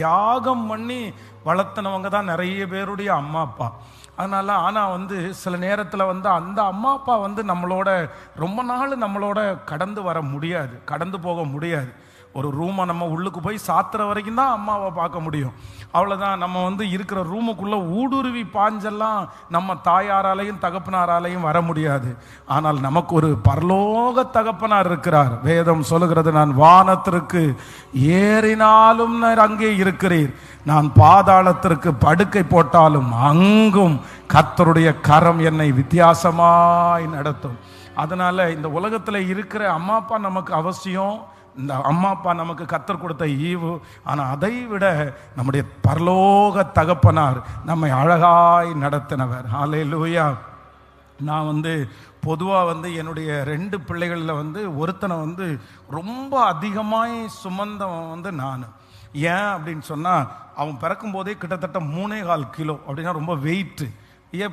தியாகம் பண்ணி வளர்த்தினவங்க தான் நிறைய பேருடைய அம்மா அப்பா. அதனால ஆனால் சில நேரத்தில் அந்த அம்மா அப்பா நம்மளோட ரொம்ப நாள் நம்மளோட கடந்து வர முடியாது, கடந்து போக முடியாது. ஒரு ரூமை நம்ம உள்ளுக்கு போய் சாத்துற வரைக்கும் தான் அம்மாவை பார்க்க முடியும். அவ்வளோதான். நம்ம இருக்கிற ரூமுக்குள்ளே ஊடுருவி பாஞ்செல்லாம் நம்ம தாயாராலையும் தகப்பனாராலையும் வர முடியாது. ஆனால் நமக்கு ஒரு பரலோக தகப்பனார் இருக்கிறார். வேதம் சொல்லுகிறது, நான் வானத்திற்கு ஏறினாலும் அங்கே இருக்கிறீர், நான் பாதாளத்திற்கு படுக்கை போட்டாலும் அங்கும் கர்த்தருடைய கரம் என்னை வித்தியாசமாய் நடத்தும். அதனால இந்த உலகத்தில் இருக்கிற அம்மா அப்பா நமக்கு அவசியம். இந்த அம்மா அப்பா நமக்கு கர்த்தர் கொடுத்த ஈவு. ஆனால் அதை விட நம்முடைய பரலோக தகப்பனார் நம்மை அழகாய் நடத்தினவர். ஹல்லேலூயா. நான் பொதுவாக என்னுடைய 2 பிள்ளைகளில் ஒருத்தனை ரொம்ப அதிகமாய் சுமந்தவன் நான். ஏன் அப்படின்னு சொன்னால், அவன் பிறக்கும் போதே கிட்டத்தட்ட 3.25 கிலோ, அப்படின்னா ரொம்ப வெயிட்டு.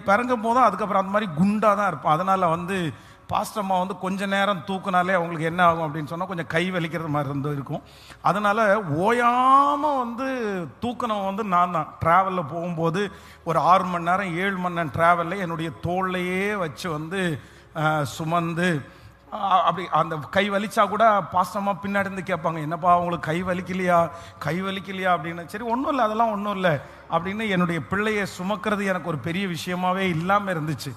பிறக்கும் போதும் அதுக்கப்புறம் அந்த மாதிரி குண்டாக தான் இருப்பான். அதனால் பாஸ்டம்மா கொஞ்ச நேரம் தூக்குனாலே அவங்களுக்கு என்ன ஆகும் அப்படின்னு சொன்னால் கொஞ்சம் கை வலிக்கிறது மாதிரி இருக்கும். அதனால் ஓயாமல் தூக்கணும் நான் தான். ட்ராவலில் போகும்போது ஒரு 6 மணி நேரம் 7 மணி நேரம் ட்ராவலில் என்னுடைய தோள்லையே வச்சு சுமந்து அப்படி அந்த கை வலிச்சா கூட பாஸ்டம்மா பின்னாடி இருந்து கேட்பாங்க, என்னப்பா அவங்களுக்கு கை வலிக்கலையா அப்படின்னு. சரி, ஒன்றும் இல்லை, அதெல்லாம் ஒன்றும் இல்லை அப்படின்னு என்னுடைய பிள்ளையை சுமக்கிறது எனக்கு ஒரு பெரிய விஷயமாவே இல்லாமல் இருந்துச்சு.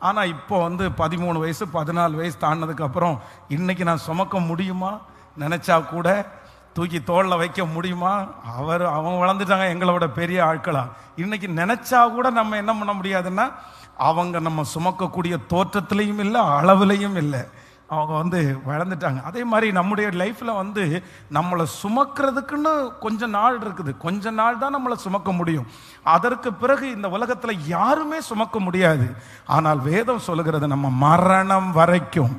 ஆனால் இப்போ 13 வயசு 14 வயசு தாண்டினதுக்கப்புறம் இன்னைக்கு நான் சுமக்க முடியுமா? நினச்சா கூட தூக்கி தோளில் வைக்க முடியுமா? அவங்க வளர்ந்துட்டாங்க, எங்களோட பெரிய ஆட்களா. இன்னைக்கு நினச்சா கூட நம்ம என்ன பண்ண முடியாதுன்னா, அவங்க நம்ம சுமக்கக்கூடிய தோற்றத்துலையும் இல்லை, அளவுலையும் இல்லை. அவங்க வளர்ந்துட்டாங்க. அதே மாதிரி நம்முடைய லைஃப்பில் நம்மளை சுமக்கிறதுக்குன்னு கொஞ்ச நாள் இருக்குது. கொஞ்ச நாள் தான் நம்மளை சுமக்க முடியும். அதற்கு பிறகு இந்த உலகத்தில் யாருமே சுமக்க முடியாது. ஆனால் வேதம் சொல்லுகிறது, நம்ம மரணம் வரைக்கும்,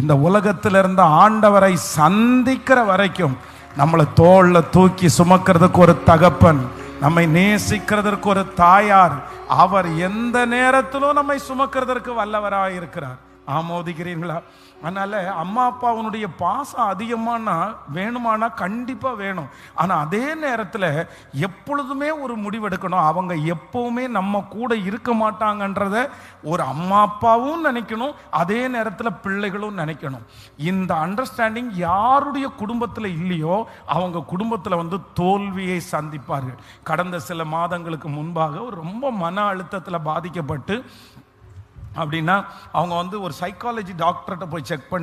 இந்த உலகத்தில் இருந்த ஆண்டவரை சந்திக்கிற வரைக்கும் நம்மளை தோளில் தூக்கி சுமக்கிறதுக்கு ஒரு தகப்பன், நம்மை நேசிக்கிறதற்கு ஒரு தாயார், அவர் எந்த நேரத்திலும் நம்மை சுமக்கிறதற்கு வல்லவராக இருக்கிறார். ஆமோதிக்கிறீர்களா? அதனால அம்மா அப்பாவுடைய பாசம் அதிகமானா வேணுமானா கண்டிப்பாக வேணும். ஆனால் அதே நேரத்தில் எப்பொழுதுமே ஒரு முடிவெடுக்கணும். அவங்க எப்பவுமே நம்ம கூட இருக்க மாட்டாங்கன்றத ஒரு அம்மா அப்பாவும் நினைக்கணும், அதே நேரத்தில் பிள்ளைகளும் நினைக்கணும். இந்த அண்டர்ஸ்டாண்டிங் யாருடைய குடும்பத்தில் இல்லையோ அவங்க குடும்பத்தில் தோல்வியை சந்திப்பார்கள். கடந்த சில மாதங்களுக்கு முன்பாக ரொம்ப மன அழுத்தத்தில் பாதிக்கப்பட்டு, அப்படின்னா அவங்க ஒரு சைக்காலஜி டாக்டர்கிட்ட போய் செக் பண்ணி